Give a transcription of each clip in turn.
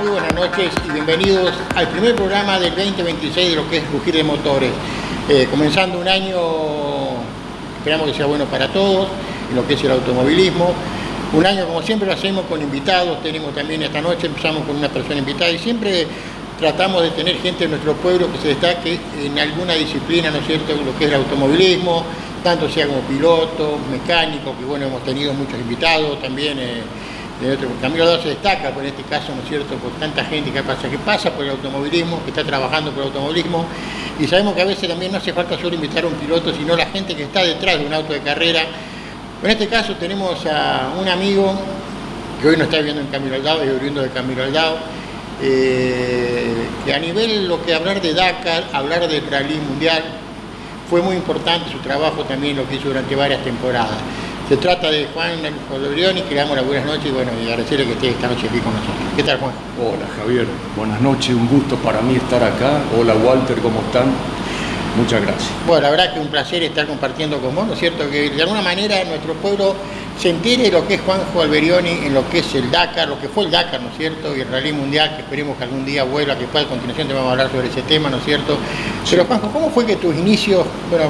Muy buenas noches y bienvenidos al primer programa del 2026 de lo que es Rugir de Motores. Comenzando un año, esperamos que sea bueno para todos, en lo que es el automovilismo. Un año, como siempre, lo hacemos con invitados. Tenemos también esta noche, empezamos con una persona invitada y siempre tratamos de tener gente de nuestro pueblo que se destaque en alguna disciplina, ¿no es cierto?, lo que es el automovilismo, tanto sea como piloto, mecánico, que bueno, hemos tenido muchos invitados también. Camilo Aldao se destaca por este caso, ¿no es cierto?, por tanta gente que pasa por el automovilismo, que está trabajando por el automovilismo, y sabemos que a veces también no hace falta solo invitar a un piloto, sino la gente que está detrás de un auto de carrera. En este caso tenemos a un amigo que hoy no está viviendo en Camilo Aldao, es oriundo de Camilo Aldao, que a nivel lo que hablar de Dakar, hablar del rally mundial, fue muy importante su trabajo también, lo que hizo durante varias temporadas. Se trata de Juan Alberoni, que le damos las buenas noches y bueno, y agradecerle que esté esta noche aquí con nosotros. ¿Qué tal, Juan? Hola, Javier. Buenas noches, un gusto para mí estar acá. Hola, Walter, ¿cómo están? Muchas gracias. Bueno, la verdad que un placer estar compartiendo con vos, ¿no es cierto? Que de alguna manera nuestro pueblo se entere de lo que es Juanjo Alberoni, en lo que es el Dakar, lo que fue el Dakar, ¿no es cierto? Y el Rally Mundial, que esperemos que algún día vuelva, que después a continuación te vamos a hablar sobre ese tema, ¿no es cierto? Sí. Pero Juanjo, ¿cómo fue que tus inicios, bueno,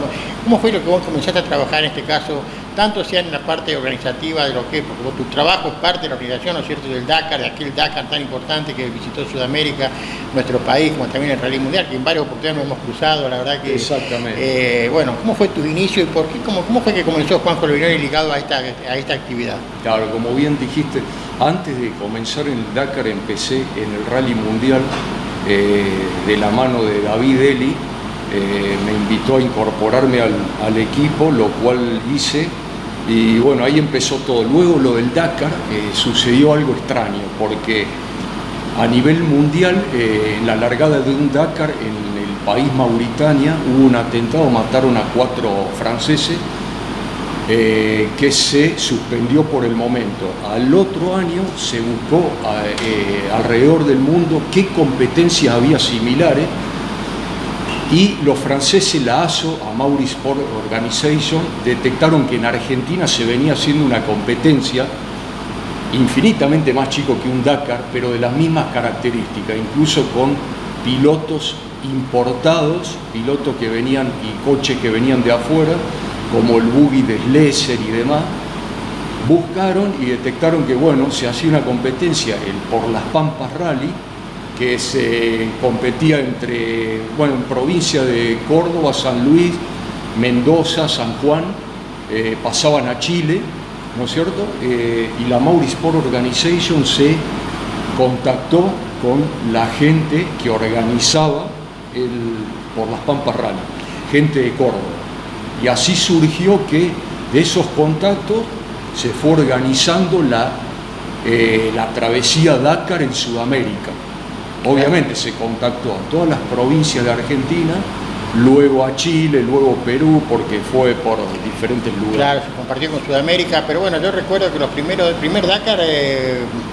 cómo fue lo que vos comenzaste a trabajar en este caso, tanto sea en la parte organizativa de lo que es, porque tu trabajo es parte de la organización, ¿no es cierto?, del Dakar, de aquel Dakar tan importante que visitó Sudamérica, nuestro país, como también el Rally Mundial, que en varias oportunidades nos hemos cruzado, la verdad que... Exactamente. Bueno, ¿cómo fue tu inicio y por qué, cómo fue que comenzó Juanjo Alberoni ligado a esta actividad? Claro, como bien dijiste, antes de comenzar en el Dakar empecé en el Rally Mundial de la mano de David Eli. Me invitó a incorporarme al equipo, lo cual hice, y bueno, ahí empezó todo. Luego lo del Dakar, sucedió algo extraño, porque a nivel mundial, en la largada de un Dakar en el país Mauritania, hubo un atentado, mataron a 4 franceses, que se suspendió por el momento. Al otro año se buscó alrededor del mundo qué competencias había similares, y los franceses, la ASO, Amauri Sport Organization, detectaron que en Argentina se venía haciendo una competencia infinitamente más chico que un Dakar, pero de las mismas características, incluso con pilotos importados, pilotos que venían y coches que venían de afuera, como el buggy de Schlesser y demás. Buscaron y detectaron que bueno, se hacía una competencia por las Pampas Rally, que se competía entre, bueno, en provincia de Córdoba, San Luis, Mendoza, San Juan, pasaban a Chile, ¿no es cierto? Y la Amauri Sport Organization se contactó con la gente que organizaba por las Pampas Rally, gente de Córdoba. Y así surgió que de esos contactos se fue organizando la travesía Dakar en Sudamérica. Obviamente se contactó a todas las provincias de Argentina, luego a Chile, luego Perú, porque fue por diferentes lugares. Claro, se compartió con Sudamérica, pero bueno, yo recuerdo que el primer Dakar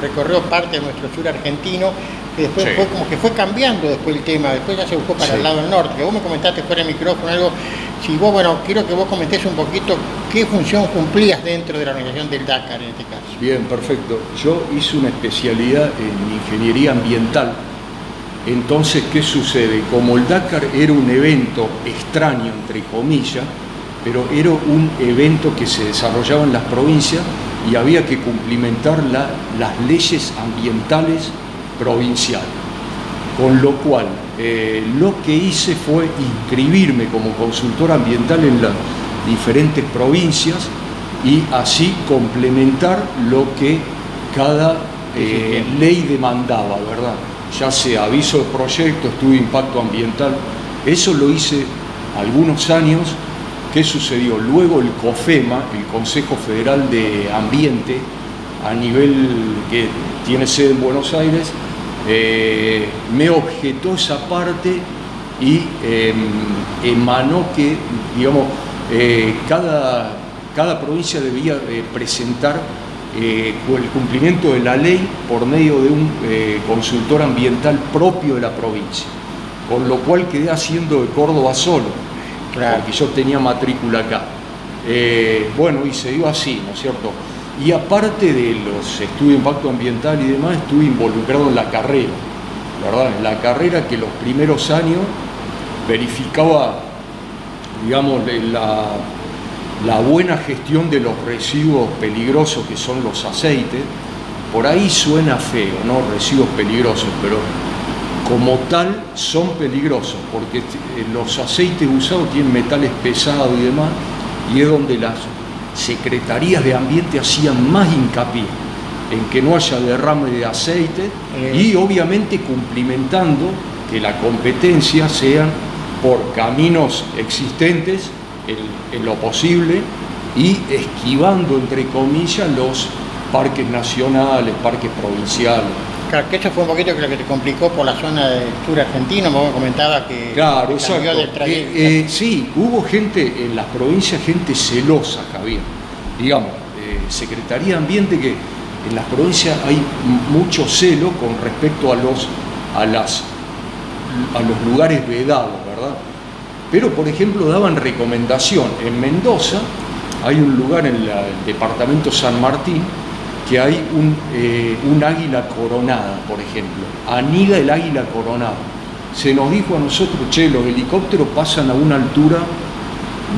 recorrió parte de nuestro sur argentino, que después sí. fue cambiando después el tema, después ya se buscó para el lado del norte, que vos me comentaste fuera del micrófono algo, si vos, bueno, quiero que vos comentés un poquito qué función cumplías dentro de la organización del Dakar en este caso. Bien, perfecto. Yo hice una especialidad en ingeniería ambiental. Entonces, ¿qué sucede? Como el Dakar era un evento extraño, entre comillas, pero era un evento que se desarrollaba en las provincias y había que cumplimentar las leyes ambientales provinciales. Con lo cual, lo que hice fue inscribirme como consultor ambiental en las diferentes provincias y así complementar lo que cada ley demandaba, ¿verdad? Ya sea aviso de proyecto, estudio de impacto ambiental. Eso lo hice algunos años. ¿Qué sucedió? Luego el COFEMA, el Consejo Federal de Ambiente, a nivel que tiene sede en Buenos Aires, me objetó esa parte y emanó que, digamos, cada provincia debía presentar el cumplimiento de la ley por medio de un consultor ambiental propio de la provincia, con lo cual quedé haciendo de Córdoba solo, claro, porque yo tenía matrícula acá. Bueno, y se dio así, ¿no es cierto? Y aparte de los estudios de impacto ambiental y demás, estuve involucrado en la carrera, ¿verdad? En la carrera que los primeros años verificaba, digamos, la buena gestión de los residuos peligrosos que son los aceites. Por ahí suena feo, ¿no? Residuos peligrosos, pero como tal son peligrosos, porque los aceites usados tienen metales pesados y demás, y es donde las secretarías de ambiente hacían más hincapié en que no haya derrame de aceite y obviamente cumplimentando que la competencia sean por caminos existentes en lo posible y esquivando, entre comillas, los parques nacionales, parques provinciales. Claro, que eso fue un poquito lo que te complicó por la zona del sur argentino, como comentaba que claro, cambió exacto. del trayecto. Sí, hubo gente en las provincias, gente celosa, Javier. Digamos, Secretaría de Ambiente, que en las provincias hay mucho celo con respecto a los lugares vedados, ¿verdad? Pero, por ejemplo, daban recomendación. En Mendoza hay un lugar en el departamento San Martín que hay un águila coronada, por ejemplo. Anida el águila coronada. Se nos dijo a nosotros, che, los helicópteros pasan a una altura,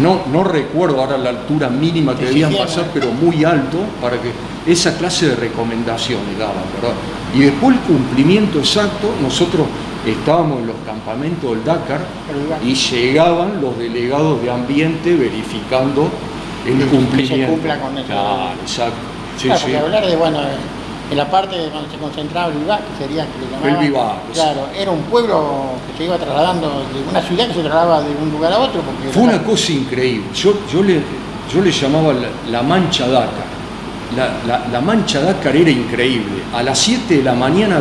no recuerdo ahora la altura mínima que debían pasar, pero muy alto, para que esa clase de recomendaciones daban, ¿verdad? Y después el cumplimiento exacto, nosotros estábamos en los campamentos del Dakar y llegaban los delegados de ambiente verificando el cumplimiento. Que se cumpla con eso. Claro, exacto. Sí, claro, sí. porque hablar de, bueno, en la parte de cuando se concentraba el Vivac, que sería que le llamaban. El Vivac. Claro, era un pueblo que se iba trasladando de una ciudad que se trasladaba de un lugar a otro. Porque fue una cosa increíble. Yo le llamaba la Mancha Dakar. La Mancha Dakar era increíble. A las 7 de la mañana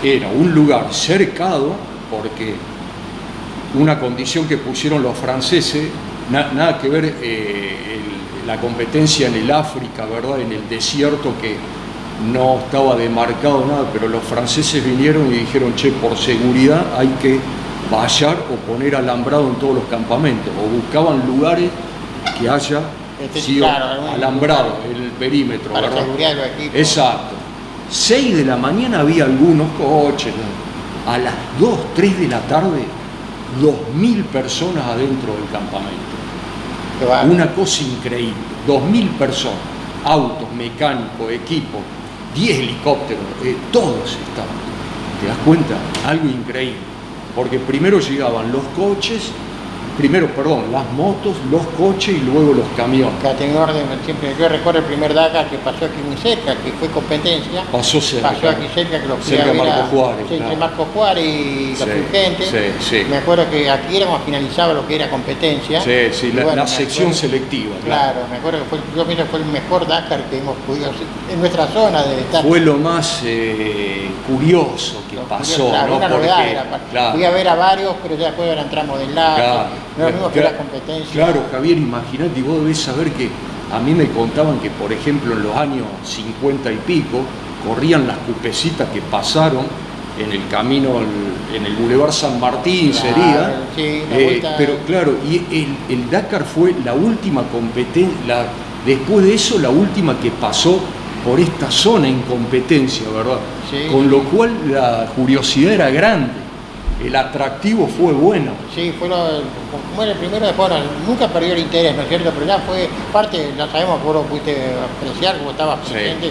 era un lugar cercado, porque una condición que pusieron los franceses, nada que ver la competencia en el África, ¿verdad? En el desierto, que no estaba demarcado nada, pero los franceses vinieron y dijeron, che, por seguridad hay que vallar o poner alambrado en todos los campamentos, o buscaban lugares que haya sido alambrado el perímetro, para ¿verdad? seguridad de los equipos. Exacto. 6 de la mañana había algunos coches, ¿no? A las 2, 3 de la tarde, 2.000 personas adentro del campamento. Una cosa increíble, 2.000 personas, autos, mecánicos, equipos, 10 helicópteros, todos estaban. ¿Te das cuenta? Algo increíble, porque primero llegaban los coches, las motos, los coches y luego los camiones. Que tiene orden, siempre yo recuerdo el primer Dakar que pasó aquí muy cerca, que fue competencia. Pasó aquí cerca, que lo fui cerca a ver Marco Juárez. Sí, claro. Marco Juárez y los Urgentes. Sí. Me acuerdo que aquí éramos finalizaba lo que era competencia. Sí, la sección selectiva. Claro, me acuerdo que yo pienso que fue el mejor Dakar que hemos podido hacer en nuestra zona de estar. Fue lo más curioso que pasó, claro, ¿no? una novedad era, claro. Fui a ver a varios, pero ya después eran tramos de enlace. Claro. No es lo mismo que la competencia. Claro, Javier, imagínate, y vos debés saber que a mí me contaban que, por ejemplo, en los años 50 y pico, corrían las cupecitas que pasaron en el camino, en el Boulevard San Martín, claro, sería. Sí, pero claro, y el Dakar fue la última competencia, después de eso, la última que pasó por esta zona en competencia, ¿verdad? Sí. Con lo cual la curiosidad era grande. El atractivo fue bueno. Sí, como era el primero, bueno, nunca perdió el interés, ¿no es cierto? Pero ya fue parte, ya sabemos que vos lo pudiste apreciar, como estabas presente,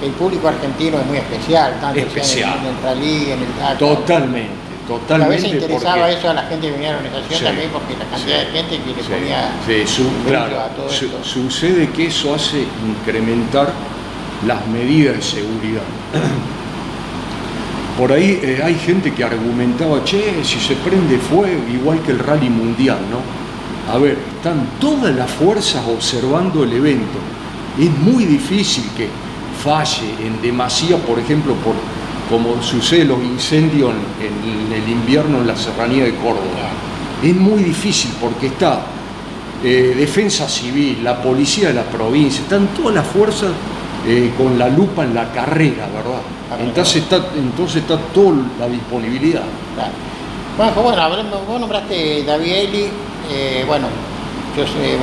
el público argentino es muy especial, tanto especial. En el rally, en el Dakar. Totalmente. A veces interesaba eso a la gente que venía a la organización también, porque la cantidad de gente que le ponía claro, a todo esto. Sucede que eso hace incrementar las medidas de seguridad. Por ahí hay gente que argumentaba, che, si se prende fuego, igual que el rally mundial, ¿no? A ver, están todas las fuerzas observando el evento. Es muy difícil que falle en demasía, por ejemplo, como sucede los incendios en el invierno en la serranía de Córdoba. Es muy difícil porque está Defensa Civil, la policía de la provincia, están todas las fuerzas con la lupa en la carrera, ¿verdad? Entonces está toda la disponibilidad. Claro. Bueno, vos nombraste David Eli, yo sé,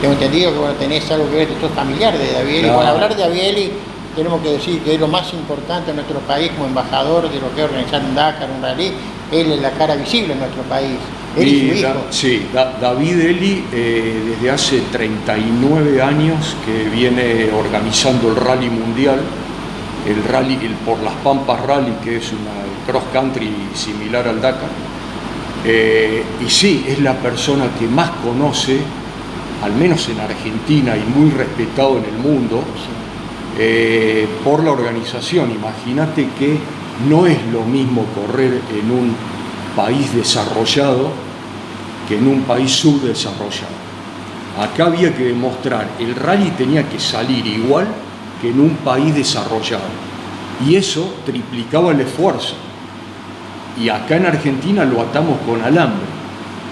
tengo entendido que bueno, tenés algo que ver, sos familiar de Davidelli. Claro. Bueno, hablar de Davidelli, tenemos que decir que es lo más importante en nuestro país como embajador de lo que es organizar un Dakar, un rally. Él es la cara visible en nuestro país. Él y su hijo. Sí, Davidelli desde hace 39 años que viene organizando el rally mundial, el por las Pampas Rally, que es una cross country similar al Dakar. Y sí, es la persona que más conoce, al menos en Argentina y muy respetado en el mundo, por la organización. Imagínate que no es lo mismo correr en un país desarrollado que en un país subdesarrollado. Acá había que demostrar, el rally tenía que salir igual que en un país desarrollado, y eso triplicaba el esfuerzo. Y acá en Argentina lo atamos con alambre,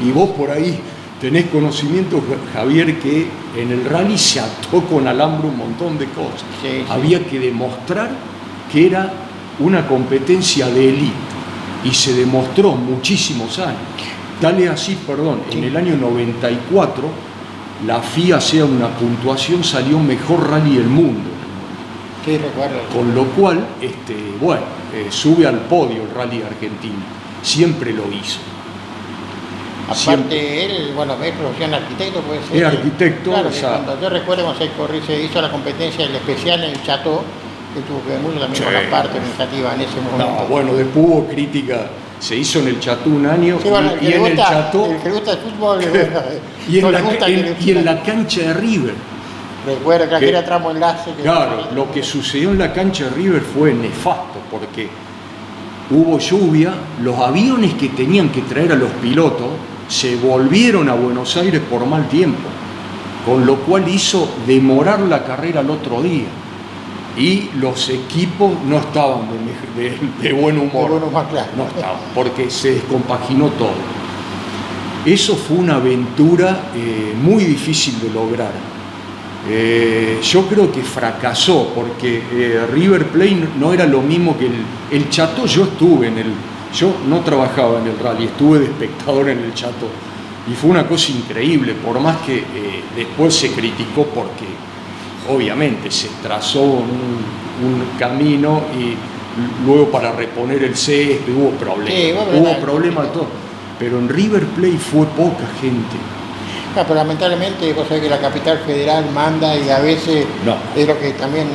y vos por ahí tenés conocimiento, Javier, que en el rally se ató con alambre un montón de cosas. Sí. Había que demostrar que era una competencia de élite, y se demostró muchísimos años. Tal es así, en el año 94 la FIA hacía una puntuación, salió mejor rally del mundo. Sí, recuerdo. Con lo cual, sube al podio el rally argentino. Siempre lo hizo. Aparte Siempre. él, bueno, es profesional arquitecto, puede ser. Es arquitecto, claro, o sea, cuando yo recuerdo cuando se hizo la competencia del especial en el Chateau, que tuvo que ver mucho también con la parte organizativa en ese momento. No, bueno, después hubo crítica. Se hizo en el Chateau un año, Sí, bueno, y en el Chateau el que le gusta el fútbol, bueno, y en la cancha de River. Recuerdo que era tramo enlace. Claro, lo que sucedió en la cancha de River fue nefasto, porque hubo lluvia, los aviones que tenían que traer a los pilotos se volvieron a Buenos Aires por mal tiempo, con lo cual hizo demorar la carrera al otro día. Y los equipos no estaban de buen humor. De buen humor, claro. No estaban, porque se descompaginó todo. Eso fue una aventura muy difícil de lograr. Yo creo que fracasó, porque River Plate no era lo mismo que el Chateau. Yo no trabajaba en el rally, estuve de espectador en el Chateau. Y fue una cosa increíble, por más que después se criticó porque obviamente se trazó un camino y luego para reponer el césped hubo problemas. Sí, hubo problemas todo. Pero en River Plate fue poca gente. Pero lamentablemente vos sabés que la capital federal manda y a veces es lo que también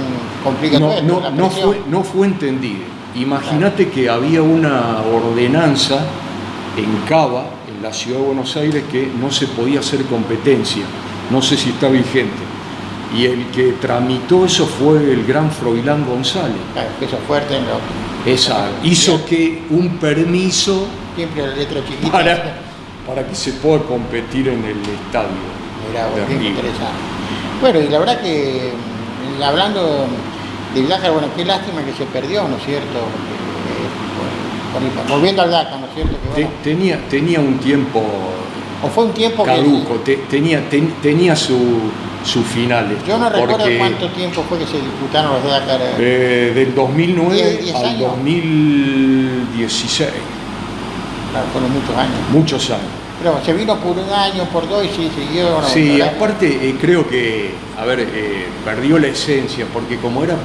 complica todo esto, no fue entendido. Imagínate que había una ordenanza en Cava, en la ciudad de Buenos Aires, que no se podía hacer competencia. No sé si está vigente. Y el que tramitó eso fue el gran Froilán González. Claro, peso fuerte en hizo que un permiso siempre la letra chiquita para que se pueda competir en el estadio. Mirá, bien interesante. Bueno, y la verdad que hablando del Dakar, bueno, qué lástima que se perdió, ¿no es cierto? Volviendo al Dakar, ¿no es cierto? Que, bueno, tenía un tiempo o fue un tiempo caduco, tenía sus finales. Yo no recuerdo cuánto tiempo fue que se disputaron los Dakar. Del 2009 10 al años. 2016. Claro, fueron muchos años. Muchos años. Pero se vino por un año, por dos y siguió. No, sí, aparte creo que, perdió la esencia, porque como era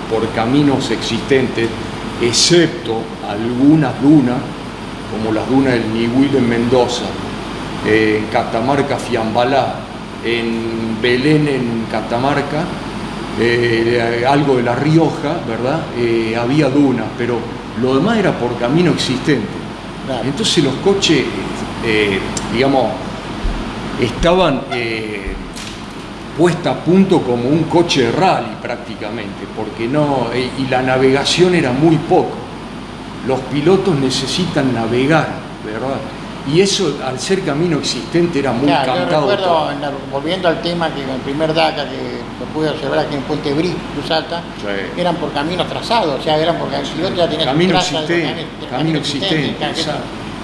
por caminos existentes, excepto algunas dunas, como las dunas del Nihuil en Mendoza, en Catamarca, Fiambalá, en Belén, en Catamarca, algo de La Rioja, ¿verdad? Había dunas, pero lo demás era por camino existente. Claro. Entonces los coches, estaban puesta a punto como un coche de rally prácticamente, porque y la navegación era muy poco. Los pilotos necesitan navegar, ¿verdad? Y eso, al ser camino existente, era muy cantado. Yo recuerdo, volviendo al tema, que en el primer Dakar que lo pude observar aquí en Puente Brí, Cruz Alta, eran por caminos trazados, o sea, eran porque el piloto ya tenía camino existente. Camino existente,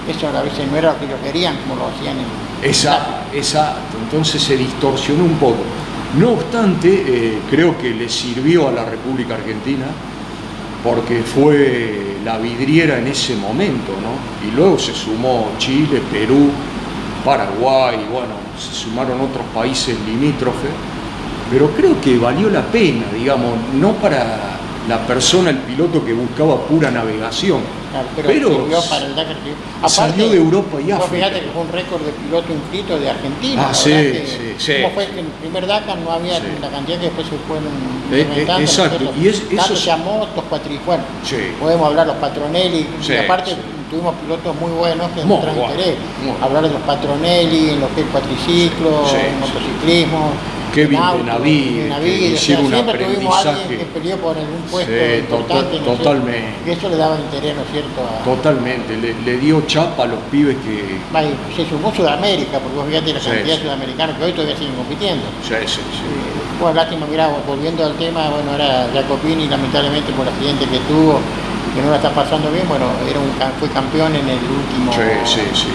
eso a veces no era lo que ellos querían, como lo hacían en... Exacto, entonces se distorsionó un poco. No obstante, creo que le sirvió a la República Argentina, porque fue la vidriera en ese momento, ¿no? Y luego se sumó Chile, Perú, Paraguay, bueno, se sumaron otros países limítrofes, pero creo que valió la pena, digamos, no para la persona, el piloto que buscaba pura navegación, Claro, pero sirvió para el Dakar. salió de Europa y África. Fíjate que fue un récord de piloto inscrito de Argentina. Ah, sí, sí. ¿Cómo fue que en el primer Dakar no había la cantidad que después se fueron incrementando? Exacto. Y tanto ya motos, bueno, podemos hablar los Patronelli, y aparte tuvimos pilotos muy buenos que nos traen interés. Hablar de los Patronelli, en lo que es cuatriciclo, motociclismo. Kevin Benavides, hicieron un siempre tuvimos a aprendizaje. alguien que peleó por algún puesto importante. Totalmente. Y eso le daba interés, ¿no es cierto? Totalmente, le dio chapa a los pibes que... Se sumó Sudamérica, porque vos fíjate la cantidad de sudamericanos que hoy todavía siguen compitiendo. Sí. Bueno, lástima, mirá, volviendo al tema, bueno, ahora Jacopini, lamentablemente por el accidente que tuvo, que no la está pasando bien, bueno, fue campeón en el último... Sí.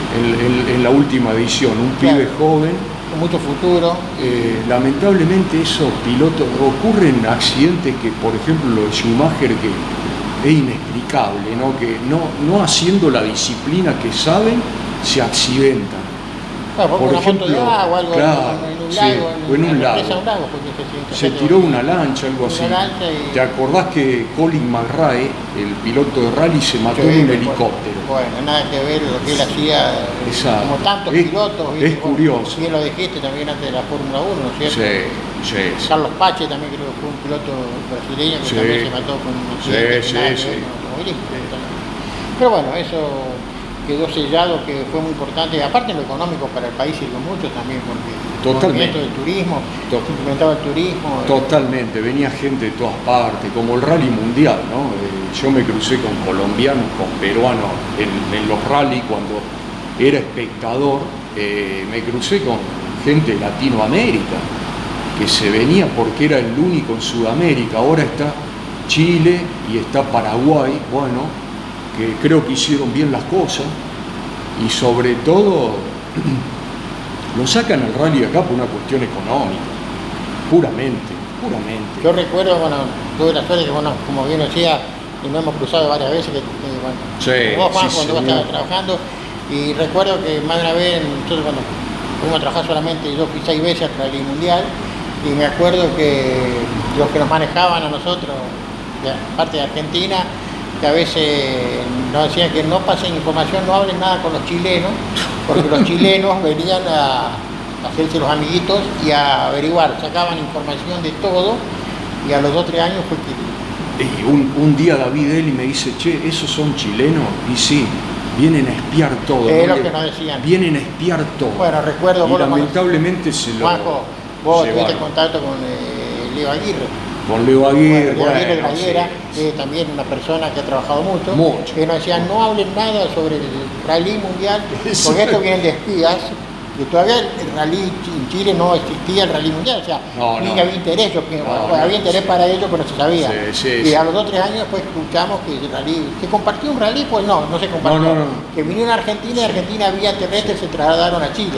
En la última edición, un pibe joven. Con mucho futuro. Lamentablemente esos pilotos, ocurren accidentes que, por ejemplo, lo de Schumacher, que es inexplicable, ¿no? Que no haciendo la disciplina que saben, se accidentan. Claro, por ejemplo, de agua, algo claro, en un lago, en un lago. Se tiró una lancha, algo así. ¿Te acordás que Colin McRae, el piloto de rally, se mató en un helicóptero? Bueno, nada que ver lo que él hacía, como tantos pilotos. Es curioso. Bien lo dijiste también antes de la Fórmula 1, ¿no es cierto? Sí. Carlos Pache también creo que fue un piloto brasileño que también se mató con un accidente automovilístico. Pero bueno, eso quedó sellado, que fue muy importante. Aparte lo económico para el país sirvió mucho también, porque el movimiento del turismo, implementaba el turismo. Totalmente, venía gente de todas partes, como el rally mundial, ¿no? Yo me crucé con colombianos, con peruanos en los rally cuando era espectador, me crucé con gente de Latinoamérica, que se venía porque era el único en Sudamérica. Ahora está Chile y está Paraguay, bueno, que creo que hicieron bien las cosas, y sobre todo lo sacan al rally acá por una cuestión económica, puramente. Yo recuerdo, bueno, tuve la suerte que, bueno, como bien decía, y nos hemos cruzado varias veces, vos, Juan, cuando vos estabas trabajando, y recuerdo que más de una vez, nosotros cuando fuimos a trabajar solamente, yo fui 6 veces al rally mundial, y me acuerdo que los que nos manejaban a nosotros, de parte de Argentina, que a veces nos decían que no pasen información, no hablen nada con los chilenos, porque los chilenos venían a hacerse los amiguitos y a averiguar, sacaban información de todo, y a los 2 o 3 años fue que... Y un día David Eli me dice, che, ¿esos son chilenos? Y sí, vienen a espiar todo. Es lo que nos decían. Vienen a espiar todo. Bueno, recuerdo... Y lamentablemente se lo... Juanjo, vos tuviste contacto con Leo Aguirre. Con Leo Aguirre, también una persona que ha trabajado mucho. Que nos decían, no hablen nada sobre el rally mundial, porque esto viene de espías, y todavía el rally en Chile no existía, el rally mundial, o sea, ni había interés, había interés para ello, pero no se sabía. Y a los 2 o 3 años después escuchamos que el rally, ¿se compartió un rally? Pues no se compartió. Que vinieron a Argentina, y Argentina vía terrestre se trasladaron a Chile.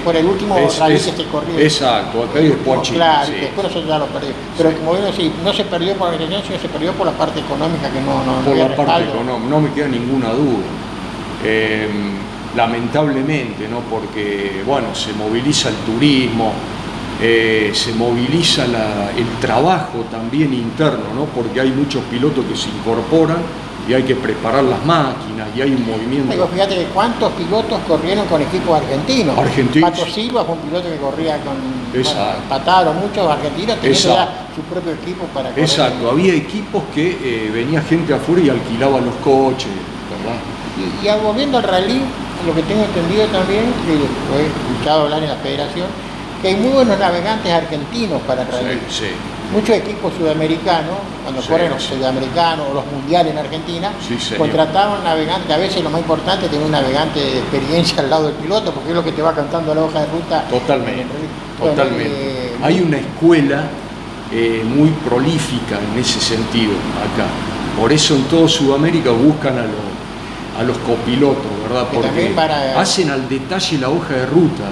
Fue el último rally que se corrió. Exacto, acá y después a Chile. Claro, y después nosotros ya lo perdimos. Pero como bien decís, no se perdió por la organización, sino se perdió por la parte económica, que no por la parte económica, no me queda ninguna duda. Lamentablemente, ¿no? Porque bueno, se moviliza el turismo, se moviliza el trabajo también interno, ¿no? Porque hay muchos pilotos que se incorporan y hay que preparar las máquinas y hay un movimiento. Digo, fíjate que cuántos pilotos corrieron con equipos argentinos. Pato Silva fue un piloto que corría con Pataro, muchos argentinos teniendo ya su propio equipo para correr. Exacto, había equipos que venía gente afuera y alquilaba los coches, ¿verdad? Y volviendo al rally, lo que tengo entendido también, que lo he escuchado hablar en la federación, que hay muy buenos navegantes argentinos para el rally. Muchos equipos sudamericanos, cuando corren los sudamericanos o los mundiales en Argentina, contrataban navegantes. A veces lo más importante es tener un navegante de experiencia al lado del piloto, porque es lo que te va cantando a la hoja de ruta. Totalmente. Hay una escuela muy prolífica en ese sentido acá. Por eso en toda Sudamérica buscan a los copilotos, ¿verdad? Porque hacen al detalle la hoja de ruta.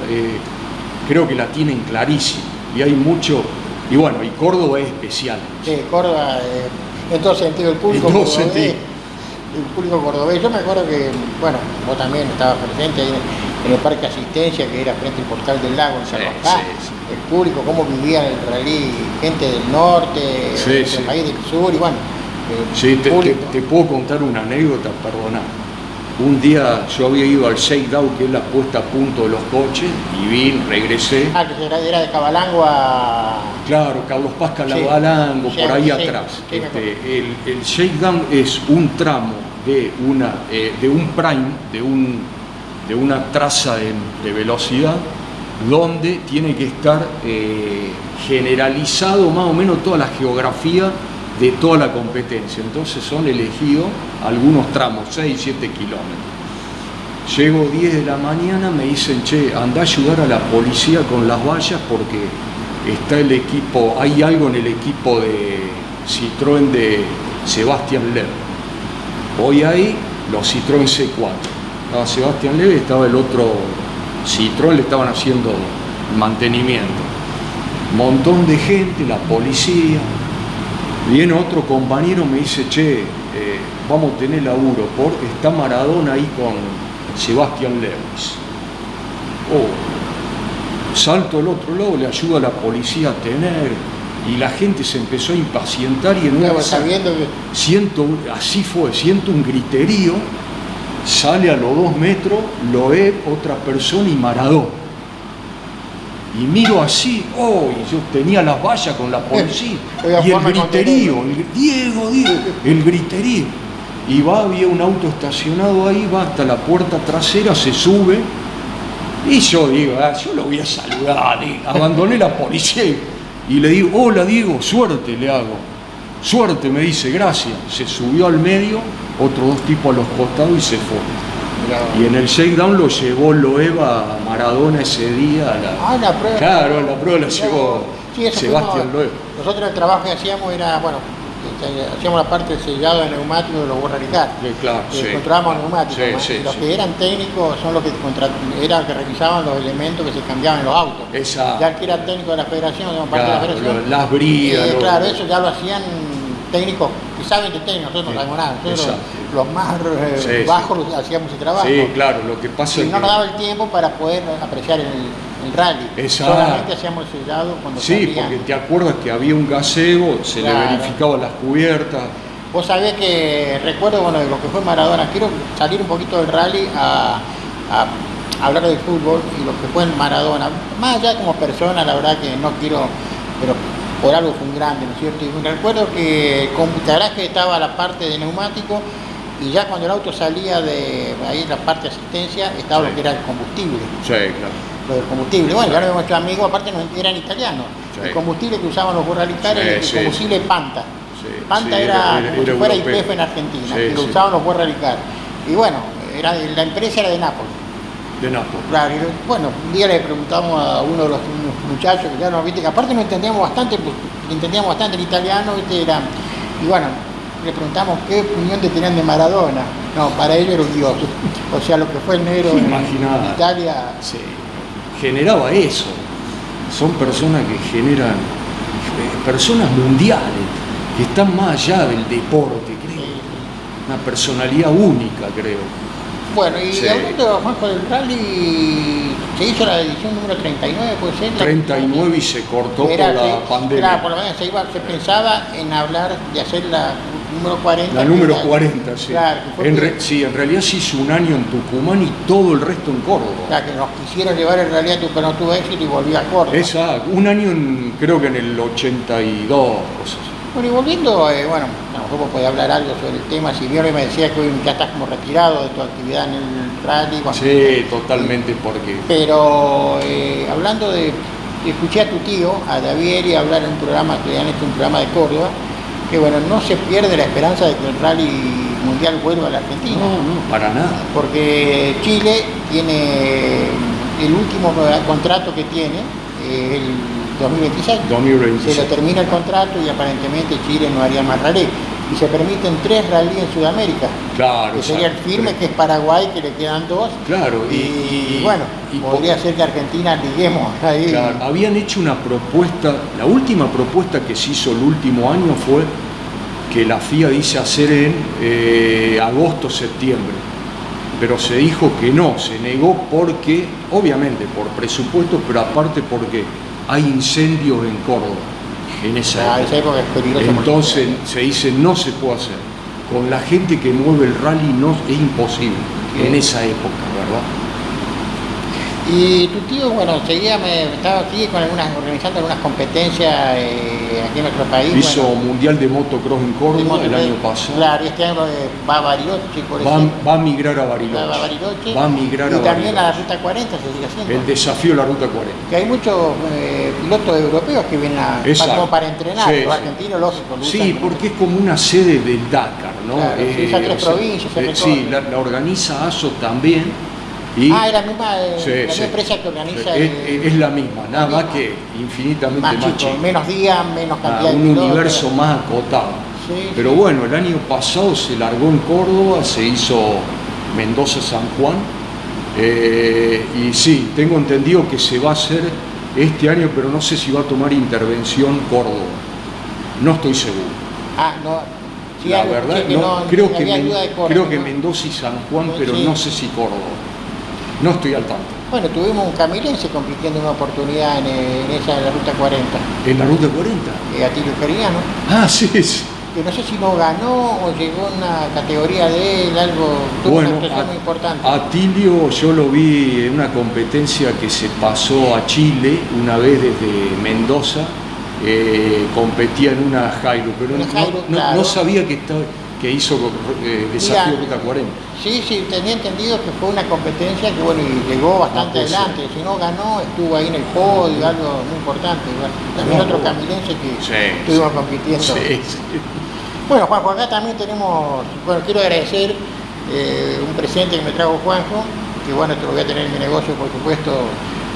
Creo que la tienen clarísima. Y hay mucho... Y bueno, y Córdoba es especial. Sí, Córdoba, en todo sentido, el público cordobés. El público cordobés, yo me acuerdo que, bueno, vos también estabas presente ahí, en el Parque Asistencia, que era frente al Portal del Lago en Salvajá, sí. el público, cómo vivía el rally, gente del norte, del país del sur, y bueno. Sí, te puedo contar una anécdota, perdona. Un día yo había ido al shakedown, que es la puesta a punto de los coches, y regresé. Ah, que era de Cabalango a... Claro, Carlos Paz Cabalango, sí, por ahí sí, atrás. Sí, el shakedown es un tramo de un prime, de una traza de velocidad, donde tiene que estar generalizado más o menos toda la geografía de toda la competencia. Entonces son elegidos algunos tramos, 6, 7 kilómetros. Llego 10 de la mañana, me dicen, che, anda a ayudar a la policía con las vallas porque está el equipo, hay algo en el equipo de Citroën de Sebastián Loeb. Voy ahí, los Citroën C4. Estaba Sebastián Loeb, estaba el otro Citroën, le estaban haciendo mantenimiento. Montón de gente, la policía. Viene otro compañero, me dice, che, vamos a tener laburo, porque está Maradona ahí con Sebastián Lewis. Salto al otro lado, le ayudo a la policía a tener, y la gente se empezó a impacientar y en una vez siento un griterío, sale a los 2 metros, Loeb, otra persona y Maradona. Y miro así, y yo tenía las vallas con la policía, y el griterío, Diego, el griterío. Y había un auto estacionado ahí, va hasta la puerta trasera, se sube, y yo digo, yo lo voy a saludar, abandoné la policía, y le digo, hola Diego, suerte le hago. Suerte, me dice, gracias. Se subió al medio, otros 2 tipos a los costados y se fue. Y en el shakedown lo llevó Loeb a Maradona ese día. La prueba. Claro, la prueba la llevó Sebastián Loeb. Nosotros el trabajo que hacíamos era, hacíamos la parte de sellado de neumáticos de los Borraricar. Claro, controlábamos neumáticos. Los que eran técnicos son los que revisaban los elementos que se cambiaban en los autos. Exacto. Ya que era técnico de la federación, parte de la federación. Las bridas. Claro, eso ya lo hacían técnicos que saben de técnico, nosotros no sabemos nada. Nosotros los más bajos hacíamos ese trabajo. Sí, claro, lo que pasa es que no nos daba el tiempo para poder apreciar el rally. Exacto. Solamente hacíamos el sellado cuando salían. Porque te acuerdas que había un gazebo, se le verificaban las cubiertas. Vos sabés que recuerdo de lo que fue Maradona. Quiero salir un poquito del rally a hablar del fútbol y lo que fue en Maradona. Más allá como persona, la verdad que no quiero, pero por algo fue un grande, ¿no es cierto? Y recuerdo que con garaje estaba la parte de neumático y ya cuando el auto salía de ahí la parte de asistencia estaba lo que era el combustible. Sí, claro. Lo del combustible. Bueno, ya lo nuestros amigos, aparte no eran italianos. El combustible que usaban los Borraricar era el combustible Panta. Panta era como si fuera YPF en Argentina, que lo usaban los Borraricar. Y bueno, la empresa era de Nápoles. De Nápoles. Claro, un día le preguntamos a uno de los muchachos que ya nos viste, que aparte no entendíamos bastante, el italiano, ¿viste? Y bueno, le preguntamos qué opinión tenían de Maradona. No, para ellos era un dios. O sea, lo que fue el negro en Italia. Sí, generaba eso. Son personas que generan, personas mundiales, que están más allá del deporte, creo. Una personalidad única, creo. Bueno, y hablando, Juanjo, del rally, se hizo la edición número 39, puede ser. 39 y se cortó por la pandemia. Claro, por lo menos se pensaba en hablar de hacer la número 40. La número 40, sí. Claro, en realidad se hizo un año en Tucumán y todo el resto en Córdoba. Claro, que nos quisieron llevar en realidad, pero no tuvo éxito y volví a Córdoba. Exacto, un año creo que en el 82, cosas así. Bueno, y volviendo, a lo mejor vos podés hablar algo sobre el tema, si bien me decía que hoy ya estás como retirado de tu actividad en el rally. Sí, totalmente, porque... Pero hablando escuché a tu tío, a Davieri, hablar en un programa, que han hecho un programa de Córdoba, que no se pierde la esperanza de que el rally mundial vuelva a la Argentina. No, para nada. Porque Chile tiene el último contrato que tiene, el 2026. Se le termina el contrato y aparentemente Chile no haría más rally. Y se permiten 3 rally en Sudamérica. Claro. Que sería el firme, que es Paraguay, que le quedan 2. Claro. Y podría ser que Argentina liguemos ahí. Claro, habían hecho una propuesta, la última propuesta que se hizo el último año fue que la FIA dice hacer en agosto, septiembre. pero se dijo que no, se negó porque, obviamente por presupuesto, pero aparte porque hay incendios en Córdoba en esa época. Esa época es peligrosa. Entonces se dice no se puede hacer. Con la gente que mueve el rally no es imposible en esa época, ¿verdad? Y tu tío, bueno, estaba aquí organizando algunas competencias aquí en nuestro país. Hizo bueno, Mundial de Motocross en Córdoba el año pasado. Claro, este año va a Bariloche, por ejemplo. Va a migrar a Bariloche. Va a migrar a Bariloche. Y también Bariloche. la Ruta 40 se sigue haciendo. El desafío de la Ruta 40. Que hay muchos pilotos europeos que vienen como para entrenar, sí, los argentinos, lógico. Sí, porque es como una sede del Dakar, ¿no? Claro, esas tres provincias. Sí, la organiza ASO también. Y es la misma empresa que organiza. Es la misma, nada más que infinitamente más chico. Menos días, menos cantidad de un pilotos, universo más acotado. Sí, pero bueno, el año pasado se largó en Córdoba, se hizo Mendoza-San Juan. Y sí, tengo entendido que se va a hacer este año, pero no sé si va a tomar intervención Córdoba. No estoy seguro. No. Sí, la verdad, que creo que Mendoza y San Juan, pero no sé si Córdoba. No estoy al tanto. Bueno, tuvimos un camilense compitiendo en una oportunidad en la Ruta 40. ¿En la Ruta 40? Atilio Geriano. Ah, sí. Que no sé si no ganó o llegó en una categoría de él, tuvo una actuación muy importante. Atilio yo lo vi en una competencia que se pasó a Chile una vez desde Mendoza. Competía en una Hilux, pero no sabía que hizo desafío Ruta 40. Sí, tenía entendido que fue una competencia que bueno, y llegó bastante adelante. Si no ganó, estuvo ahí en el podio, algo muy importante. Bueno, también otro camilense que estuvimos compitiendo. Sí. Bueno, Juanjo, acá también tenemos, quiero agradecer un presente que me trajo Juanjo, que bueno, esto lo voy a tener en mi negocio, por supuesto.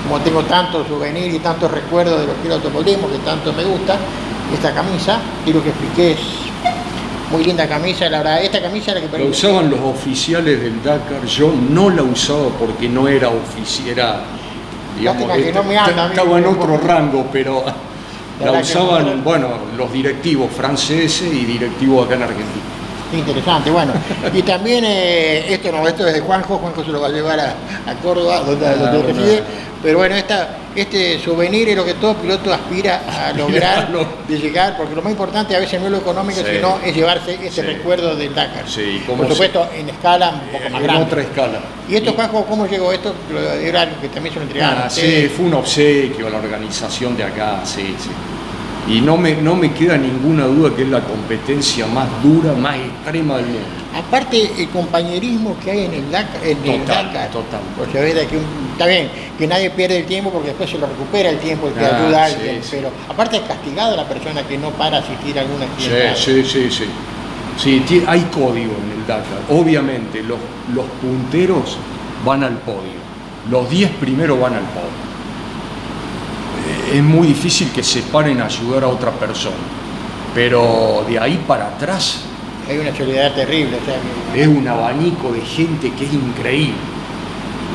Como tengo tantos souvenirs y tantos recuerdos de lo que es el automovilismo, que tanto me gusta, esta camisa, quiero que expliques, muy linda camisa, la verdad, esta camisa es la que... La usaban los oficiales del Dakar, yo no la usaba porque no era oficial, era, digamos, estaba en otro rango, pero la usaban, los directivos franceses y directivos acá en Argentina. Interesante, bueno. Y también esto es de Juanjo se lo va a llevar a Córdoba, donde reside. Pero bueno, este souvenir es lo que todo piloto aspira a lograr de llegar, porque lo más importante a veces no es lo económico, sino es llevarse ese recuerdo del Dakar. Sí, por supuesto, en escala un poco más grande. En otra escala. ¿Y esto, Juanjo, cómo llegó esto? Era algo que también se lo entregaron. Sí, fue un obsequio a la organización de acá, sí. Y no me queda ninguna duda que es la competencia más dura, más extrema del mundo. Aparte, el compañerismo que hay en el Dakar. Total. Porque ves que está bien, que nadie pierde el tiempo porque después se lo recupera el tiempo, el que ayuda a alguien. Pero aparte es castigado la persona que no para asistir a alguna actividad. Sí, hay código en el Dakar. Obviamente, los punteros van al podio. Los 10 primeros van al podio. Es muy difícil que se paren a ayudar a otra persona, pero de ahí para atrás hay una solidaridad terrible, es un abanico de gente que es increíble,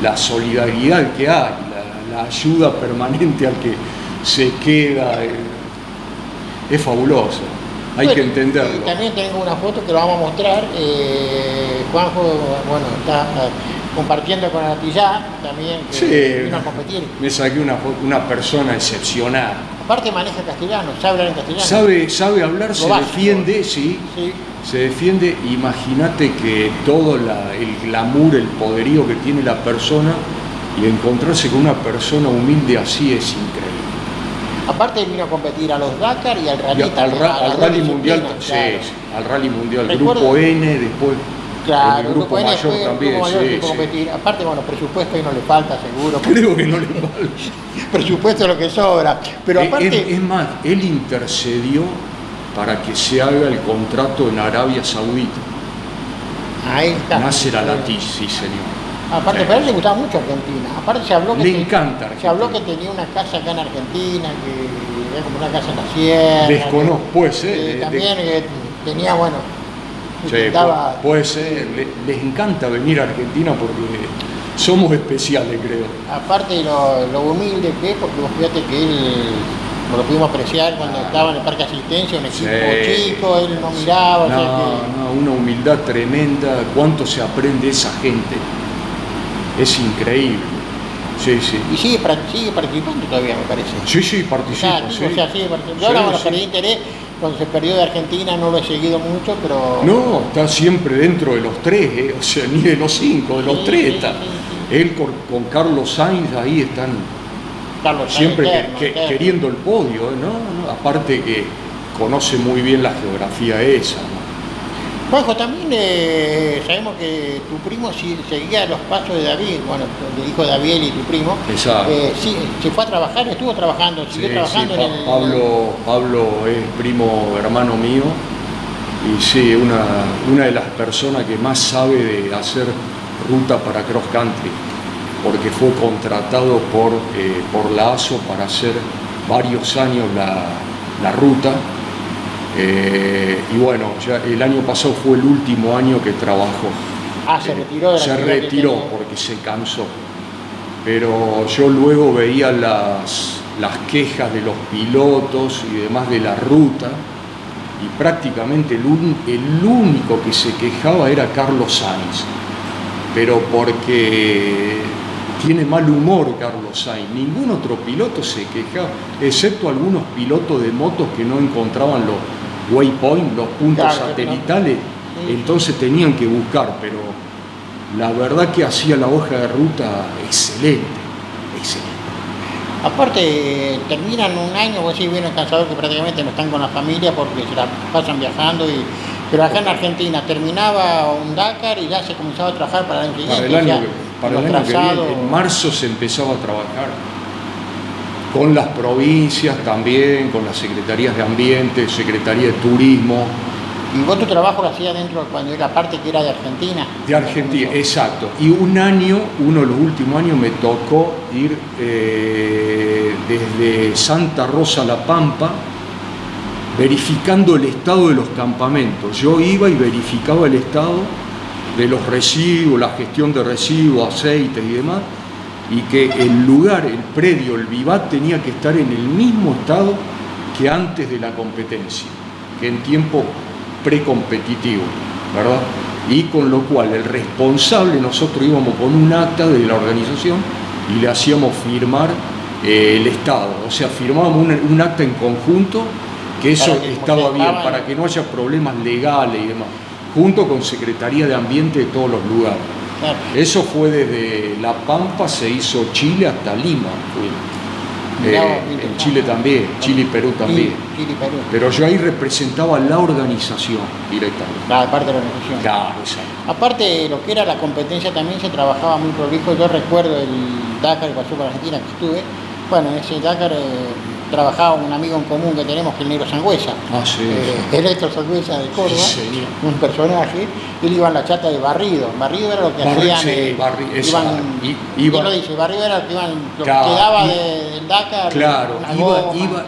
la solidaridad que hay, la ayuda permanente al que se queda, es fabuloso, hay que entenderlo. También tengo una foto que lo vamos a mostrar, Juanjo, está compartiendo con Atillá también, que vino a competir. Me saqué una persona excepcional. Aparte maneja castellano, sabe hablar en castellano. Sabe hablar, se defiende, sí. Se defiende. Imagínate que todo el glamour, el poderío que tiene la persona y encontrarse con una persona humilde así es increíble. Aparte vino a competir a los Dakar y al Rally al Rally Mundial, al Rally Mundial, Grupo N, después... Claro, el grupo mayor también, Aparte, presupuesto ahí no le falta, seguro. Creo que no le falta. Presupuesto es lo que sobra. Pero aparte... Es más, él intercedió para que se haga el contrato en Arabia Saudita. Ahí está. Nasser Al-Attiyah, sí, señor. Aparte, pero a él le gustaba mucho Argentina. Aparte se habló que encanta Argentina. Se habló que tenía una casa acá en Argentina, que era como una casa en la sierra. Desconozco, pues, también tenía, puede ser, les encanta venir a Argentina porque somos especiales, creo. Aparte lo humilde que es, porque vos fíjate que él, lo pudimos apreciar cuando estaba en el Parque Asistencia, un equipo chico, él no miraba. Una humildad tremenda, cuánto se aprende esa gente. es increíble. Sí, sí. Y sigue participando todavía, me parece. Sí, sí, participo, sí. O sea, sigue participando. Yo Sí, ahora sí. perdí interés cuando se perdió de Argentina, no lo he seguido mucho, pero... No, está siempre dentro de los tres, o sea, ni de los cinco, de los Sí, tres sí, está. sí, sí. Él con Carlos Sainz ahí están Carlos Sainz, siempre eterno. queriendo el podio, ¿no? Aparte que conoce muy bien la geografía esa, ¿no? Juanjo, también sabemos que tu primo seguía los pasos de David, bueno, el hijo de David y tu primo. Exacto. Sí, se fue a trabajar, estuvo trabajando, siguió Sí, trabajando sí, en el... Pablo es primo hermano mío y sí, una de las personas que más sabe de hacer ruta para cross country, porque fue contratado por la ASO para hacer varios años la ruta. Y bueno, ya el año pasado fue el último año que trabajó. Se retiró de la Se actividad que retiró tenía. porque se cansó. Pero yo luego veía las quejas de los pilotos y demás de la ruta, y prácticamente el único que se quejaba era Carlos Sainz. Pero porque tiene mal humor Carlos Sainz. Ningún otro piloto se quejaba, excepto algunos pilotos de motos que no encontraban los waypoints, los puntos Claro, satelitales, sí. entonces tenían que buscar, pero la verdad que hacía la hoja de ruta excelente, excelente. Aparte, terminan un año, vos sí vienen cansados que prácticamente no están con la familia porque se la pasan viajando, pero acá en Argentina terminaba un Dakar y ya se comenzaba a trabajar para el año siguiente. Para el año que viene, en marzo se empezaba a trabajar con las provincias también, con las secretarías de ambiente, secretaría de turismo. ¿Y vos tu trabajo lo hacías dentro cuando era parte que era de Argentina? De Argentina, exacto. Y uno de los últimos años me tocó ir desde Santa Rosa a La Pampa, verificando el estado de los campamentos. Yo iba y verificaba el estado de los residuos, la gestión de residuos, aceites y demás, y que el lugar, el predio, el vivat tenía que estar en el mismo estado que antes de la competencia, que en tiempo precompetitivo, ¿verdad? Y con lo cual el responsable, nosotros íbamos con un acta de la organización y le hacíamos firmar el estado, o sea, firmábamos un acta en conjunto que eso estaba bien, para que no haya problemas legales y demás, junto con Secretaría de Ambiente de todos los lugares. Claro. Eso fue desde La Pampa, se hizo Chile hasta Lima. En Chile también, Chile y Perú también. Chile y Perú. Pero yo ahí representaba la organización directamente. Claro, parte de la organización. Claro, exacto. Aparte, lo que era la competencia también se trabajaba muy prolijo. Yo recuerdo el Dakar que pasó por Argentina, que estuve. Bueno, en ese Dakar trabajaba un amigo en común que tenemos, que es el Negro Sangüesa. Ah, sí. Héctor Sangüesa de Córdoba, Sí, señor. un personaje. Él iba en la chata de barrido. Barrido era lo que hacían. Sí, ¿Quién lo dice? Barrido era lo que claro, que quedaba del Dakar. Claro,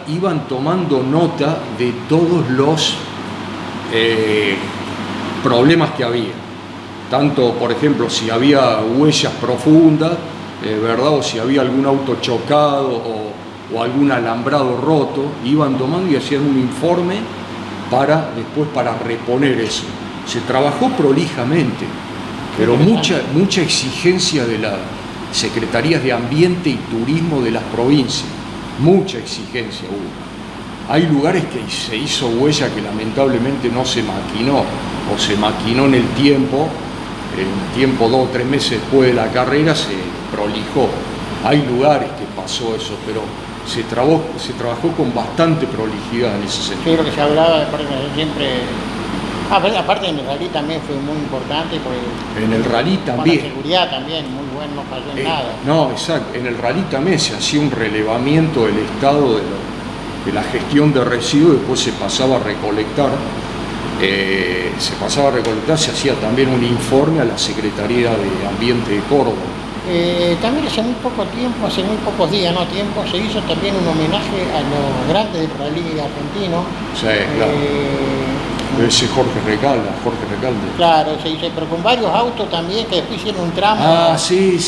iban tomando nota de todos los problemas que había. Tanto, por ejemplo, si había huellas profundas, ¿verdad? O si había algún auto chocado o algún alambrado roto, iban tomando y hacían un informe después para reponer eso. Se trabajó prolijamente, pero mucha exigencia de las secretarías de Ambiente y Turismo de las provincias, mucha exigencia hubo. Hay lugares que se hizo huella que lamentablemente no se maquinó, o se maquinó en el tiempo 2 o 3 meses después de la carrera se prolijó. Hay lugares que pasó eso, pero se trabajó con bastante prolijidad en ese sentido. Sí, lo que se hablaba de siempre. Aparte en el rally también fue muy importante. En el rally también. Con la seguridad también, muy bueno, no falló en nada. No, exacto. En el rally también se hacía un relevamiento del estado de la gestión de residuos, después se pasaba a recolectar. Se hacía también un informe a la Secretaría de Ambiente de Córdoba. También hace muy poco tiempo, hace muy pocos días, se hizo también un homenaje a los grandes del rally argentino. Sí, claro. Ese Jorge Recalde. Claro, se hizo, pero con varios autos también, que después hicieron un tramo. Sí.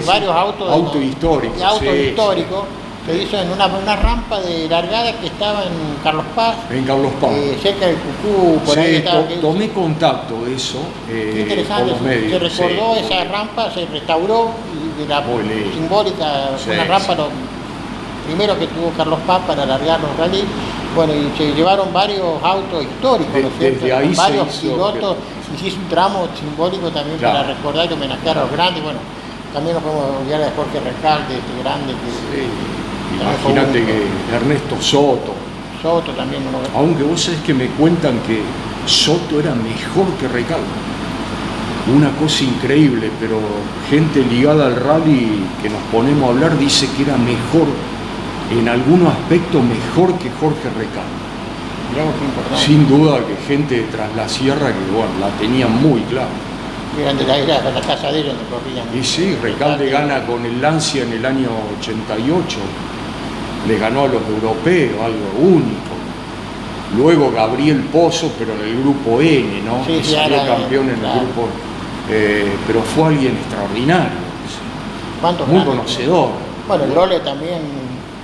Varios autos. Autos históricos. Autos históricos. Se hizo en una rampa de largada que estaba en Carlos Paz. En Carlos Paz. Cerca del Cucú, por sí, ahí estaba. Tomé contacto de eso Qué interesante, por los medios. se recordó sí, esa rampa, se restauró y de la simbólica, sí, una rampa lo primero que tuvo Carlos Paz para alargar los rallies. Bueno, y se llevaron varios autos históricos, ¿no es cierto? Desde ahí varios se hizo pilotos, y se hizo un tramo simbólico también para recordar y homenajear a los grandes. Bueno, también nos podemos olvidar de Jorge Recalde, este grande que... Sí. Imagínate que Ernesto Soto también uno. Aunque vos sabés que me cuentan que Soto era mejor que Recalde. Una cosa increíble, pero gente ligada al rally que nos ponemos a hablar dice que era mejor, en algunos aspectos mejor que Jorge Recalde. Sin duda que gente de Tras la Sierra que bueno, la tenía muy clara. Eran de la casa de ellos donde corrían. Y sí, Recalde gana con el Lancia en el año 88. Le ganó a los europeos, algo único. Luego Gabriel Pozo, pero en el grupo N, ¿no? Sí, sí, salió campeón en el grupo. Pero fue alguien extraordinario. Muy conocedor. Bueno, el Lole también,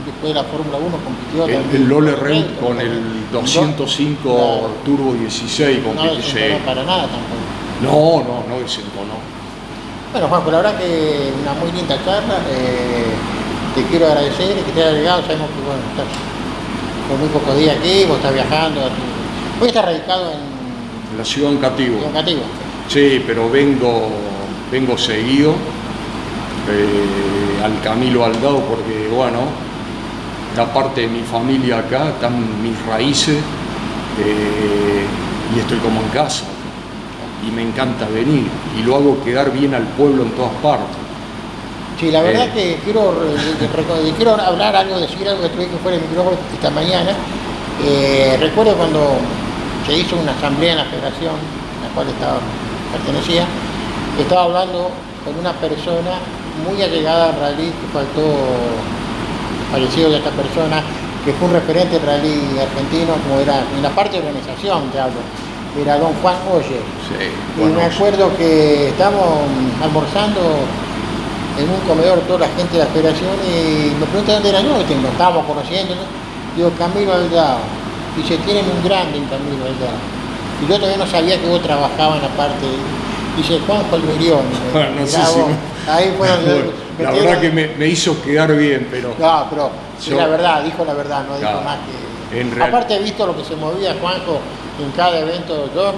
después de la Fórmula 1, compitió también. El Lole Reut con el 205 Turbo 16 compitió. No desentonó para nada tampoco. No desentonó. Bueno, Juanjo, la verdad que una muy linda charla. Te quiero agradecer que te hayas llegado. Sabemos que bueno, estás con muy pocos días aquí, vos estás viajando. Hoy estás radicado en la ciudad de Cativo. Sí, pero vengo seguido al Camilo Aldao porque, bueno, está parte de mi familia acá, están mis raíces y estoy como en casa. Y me encanta venir y lo hago quedar bien al pueblo en todas partes. Sí, la verdad que quiero hablar algo, decir algo que tuve que fuera el micrófono esta mañana. Recuerdo cuando se hizo una asamblea en la federación, a la cual pertenecía, estaba hablando con una persona muy allegada al rally, que falleció de esta persona, que fue un referente del rally argentino, como era en la parte de organización, te hablo. Era don Juan Oye. Sí, y me acuerdo que estábamos almorzando en un comedor toda la gente de la federación y me preguntan dónde era yo, que nos estábamos conociendo, ¿no? Digo, Camilo Aldao. Dice, tienen un grande en Camilo Aldao. Y yo todavía no sabía que vos trabajabas en la parte dice Juanjo Alberión. Bueno, no sé si ahí fue donde la verdad que me hizo quedar bien, pero... No, pero yo, la verdad, dijo la verdad, no dijo más que... Aparte he visto lo que se movía Juanjo en cada evento. Yo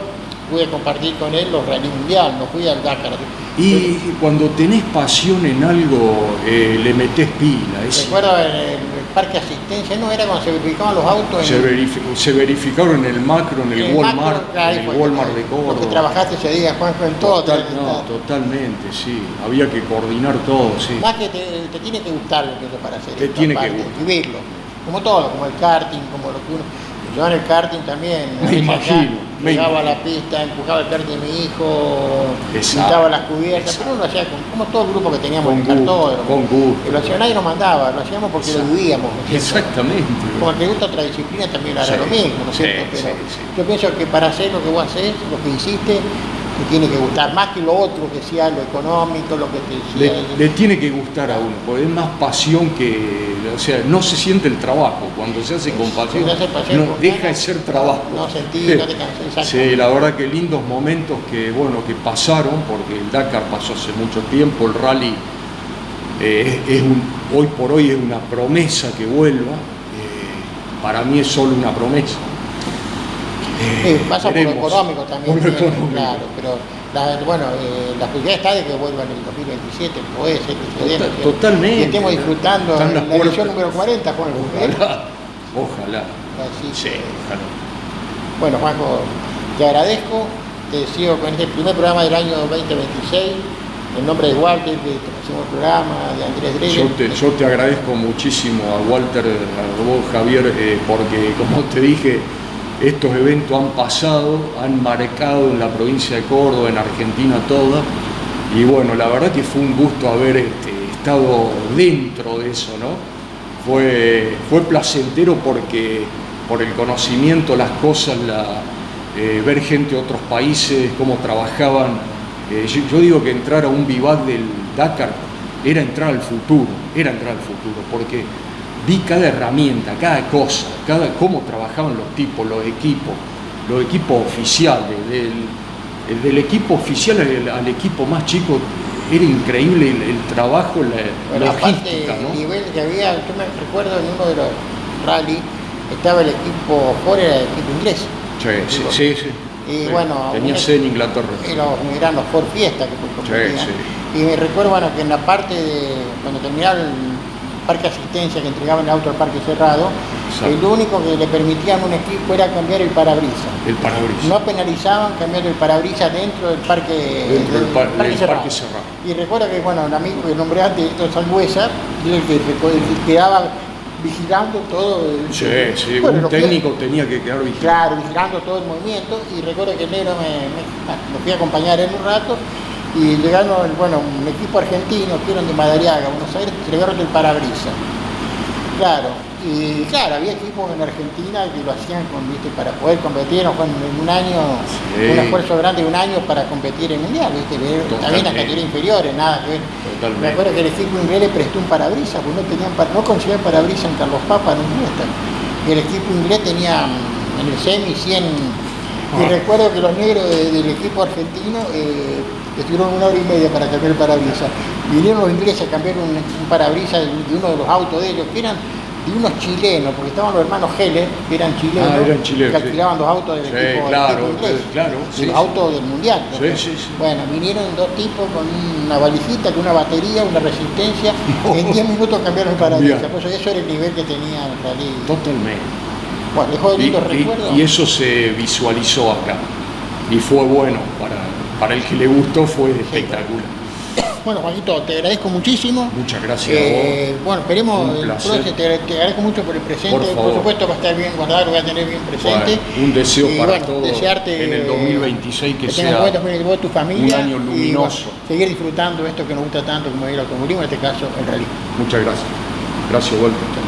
pude compartir con él los rally mundial, no fui al Dakar. Y cuando tenés pasión en algo, le metés pila. Recuerdo en el parque Asistencia, ¿no? Era cuando se verificaban los autos. Se verificaron en el macro, en el Walmart, claro, en el Walmart de Córdoba. Porque trabajaste ese día, Juanjo, en todo. Totalmente, sí. Había que coordinar todo, sí. Más que te tiene que gustar lo que es para hacer. Te tiene que gustar. Vivirlo. Como todo, como el karting, como lo que uno... Yo en el karting también. Me imagino. Llegaba a la pista, empujaba el karting de mi hijo, pintaba las cubiertas, pero uno lo hacía como todo el grupo que teníamos en el cartódromo. Con gusto. Lo hacía, nadie nos mandaba, lo hacíamos porque lo vivíamos. Exactamente. Como el que gusta otra disciplina también hará lo mismo, ¿no es cierto? Pero yo pienso que para hacer lo que vos haces, lo que hiciste, te tiene que gustar, más que lo otro que sea lo económico, lo que te decía. Le tiene que gustar a uno, porque es más pasión que... O sea, no se siente el trabajo. Cuando se hace con pasión, no deja de ser trabajo. No sentís, no te cansás. Sí, la verdad que lindos momentos que pasaron, porque el Dakar pasó hace mucho tiempo, el rally hoy por hoy es una promesa que vuelva. Para mí es solo una promesa. Pasa por lo económico también, claro, pero la posibilidad está de que vuelva en el 2027, puede ser que totalmente. Y estemos disfrutando en la edición número 40 con el Ojalá. Así sí, ojalá. Bueno, Juanjo, te agradezco, te sigo con este primer programa del año 2026, en nombre de Walter, que hacemos el programa, de Andrés Dreyer. Yo te agradezco muchísimo a Walter, a vos, Javier, porque como te dije, estos eventos han pasado, han marcado en la provincia de Córdoba, en Argentina toda, y bueno, la verdad que fue un gusto haber estado dentro de eso, ¿no? Fue placentero porque por el conocimiento, las cosas, ver gente de otros países, cómo trabajaban. Yo digo que entrar a un vivac del Dakar era entrar al futuro, porque vi cada herramienta, cada cosa, cómo trabajaban los tipos, los equipos oficiales, del equipo oficial al equipo más chico. Era increíble el trabajo, la logística, aparte, ¿no? el nivel que había, yo me recuerdo en uno de los rally estaba el equipo Ford, era el equipo inglés. Sí. Y bueno, tenía sede en Inglaterra. Eran los Ford Fiesta que competían. Sí. Y me recuerdo, bueno, que en la parte cuando terminaba el parque asistencia que entregaban el auto al parque cerrado, lo único que le permitían a un equipo era cambiar el parabrisas. No penalizaban cambiando el parabrisas dentro del parque, parque cerrado. Y recuerdo que, bueno, un amigo que nombré antes, Héctor Sangüesa, el que quedaba vigilando todo. Un técnico tenía que quedar vigilando. Claro, vigilando todo el movimiento. Y recuerdo que el negro me fui a acompañar en un rato. Y llegaron, bueno, un equipo argentino que eran de Madariaga, Buenos Aires, entregaron el parabrisas. Claro, y claro, había equipos en Argentina que lo hacían para poder competir, en un año, un esfuerzo grande de un año para competir en mundial, también las categorías inferiores, nada que ver. Me acuerdo que el equipo inglés le prestó un parabrisas, porque no conseguían parabrisas en Carlos Papa, en Iniesta. Y el equipo inglés tenía en el semi 100. Y recuerdo que los negros del equipo argentino estuvieron 1 hora y media para cambiar el parabrisas. Vinieron los ingleses a cambiar un parabrisas de uno de los autos de ellos, que eran de unos chilenos, porque estaban los hermanos Heller, que eran chilenos, que alquilaban los autos del equipo inglés, los autos del mundial. Bueno, vinieron 2 tipos con una valijita, con una batería, una resistencia, en 10 minutos cambiaron el parabrisas. Pues eso era el nivel que tenía en realidad. Totalmente. Bueno, dejó de lindos recuerdos. Y eso se visualizó acá. Y fue bueno, para el que le gustó fue espectacular. Bueno, Juanito, te agradezco muchísimo. Muchas gracias a vos. Bueno, esperemos el próximo. Te agradezco mucho por el presente. Por supuesto va a estar bien guardado, lo voy a tener bien presente. Bueno, un deseo para todos desearte en el 2026 que sea vos, tu familia, un año luminoso. Y, seguir disfrutando esto que nos gusta tanto como el automovilismo, en este caso el rally. Muchas gracias. Gracias, Walter.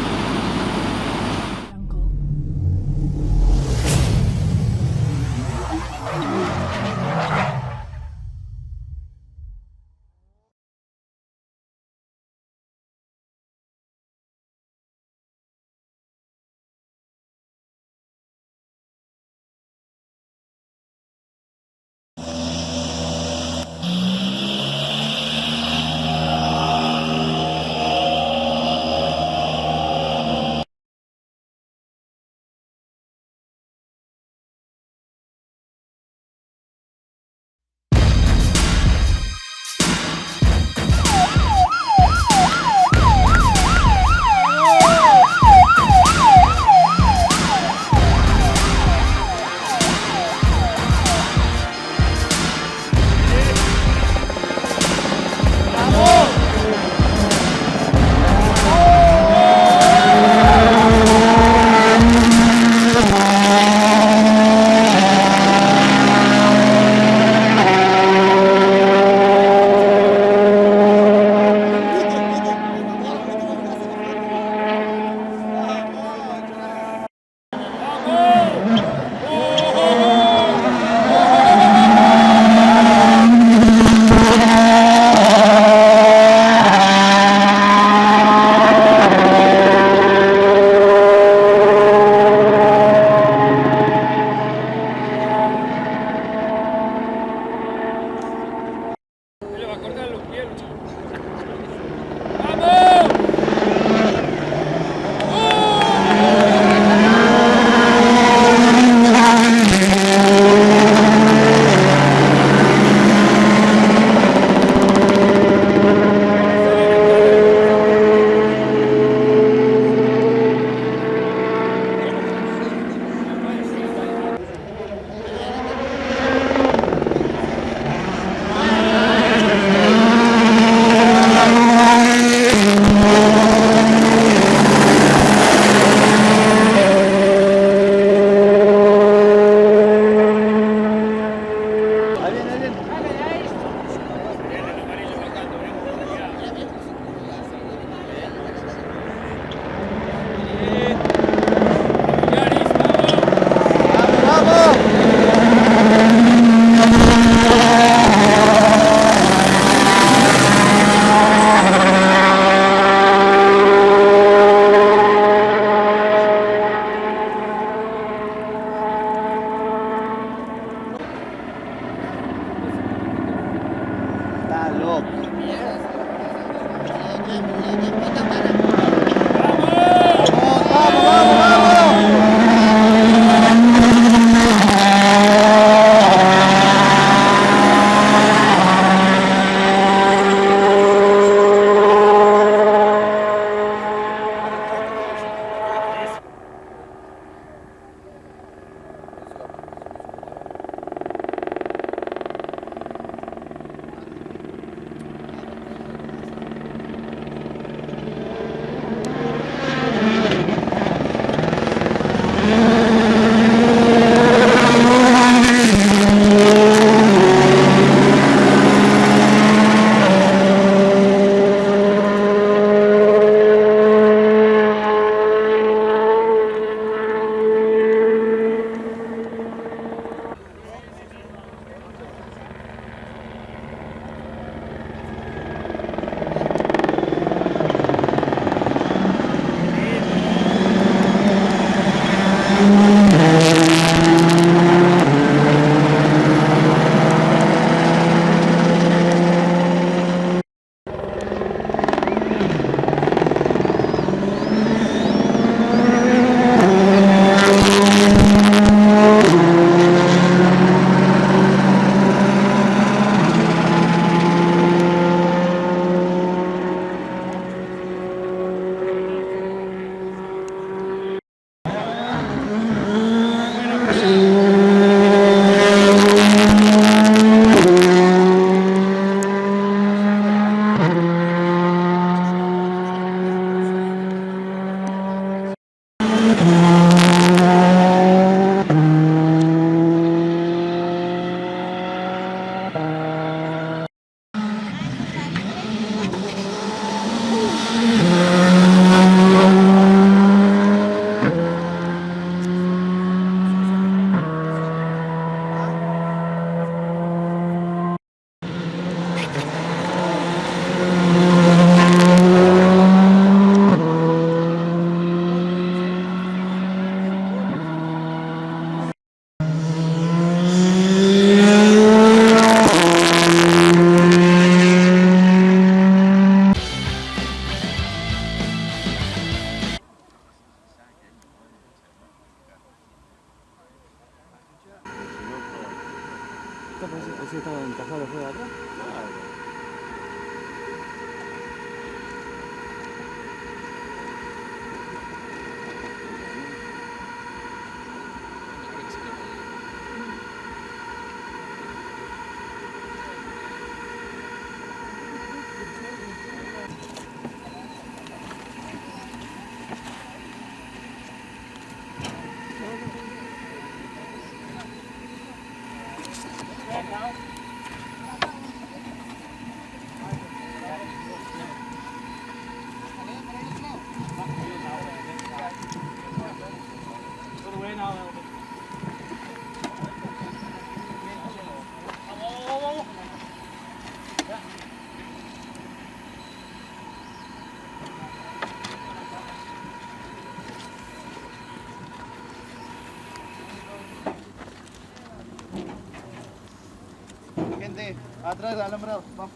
Gente, atrás del alambrado, vamos.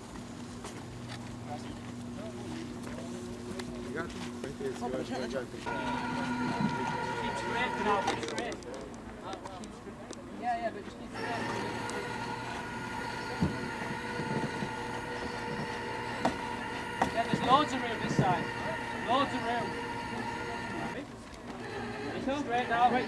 Yeah, there's loads of room this side. Loads of room. Straight now. Right.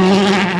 Chao.